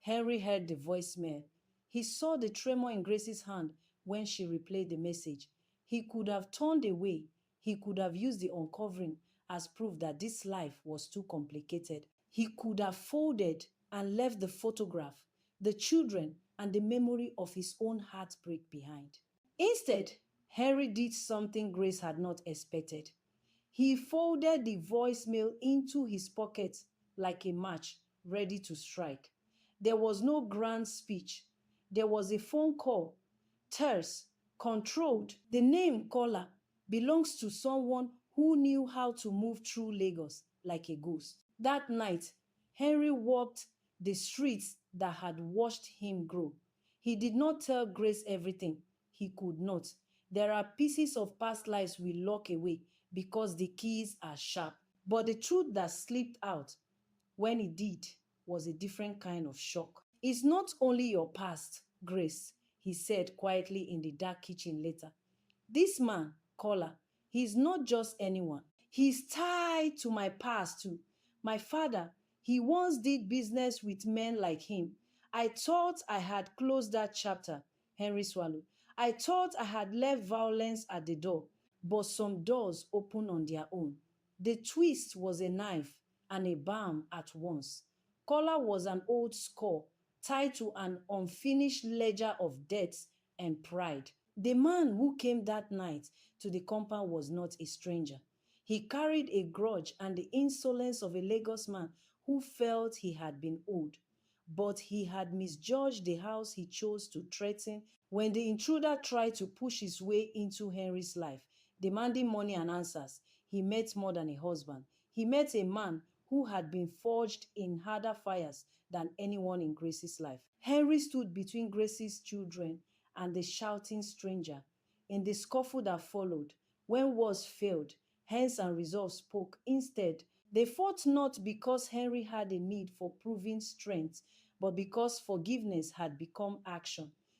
Henry heard the voicemail. He saw the tremor in Grace's hand when she replayed the message. He could have turned away. He could have used the uncovering as proof that this life was too complicated. He could have folded and left the photograph, the children, and the memory of his own heartbreak behind. Instead, Henry did something Grace had not expected. He folded the voicemail into his pocket like a match ready to strike. There was no grand speech. There was a phone call, terse, controlled. The name caller belongs to someone who knew how to move through Lagos like a ghost. That night, Henry walked the streets that had watched him grow. He did not tell Grace everything. He could not. There are pieces of past lives we lock away because the keys are sharp. But the truth that slipped out when it did was a different kind of shock. It's not only your past, Grace, he said quietly in the dark kitchen later. This man, caller, he's not just anyone. He's tied to my past too. My father, he once did business with men like him. I thought I had closed that chapter, Henry swallowed. I thought I had left violence at the door, but some doors open on their own. The twist was a knife and a balm at once. Collar was an old score tied to an unfinished ledger of debts and pride. The man who came that night to the compound was not a stranger. He carried a grudge and the insolence of a Lagos man who felt he had been owed. But he had misjudged the house he chose to threaten when the intruder tried to push his way into Henry's life, demanding money and answers. He met more than a husband. He met a man who had been forged in harder fires than anyone in Grace's life. Henry stood between Grace's children and the shouting stranger. In the scuffle that followed, when words failed, hands and resolve spoke instead. They fought not because Henry had a need for proving strength, but because forgiveness had become action.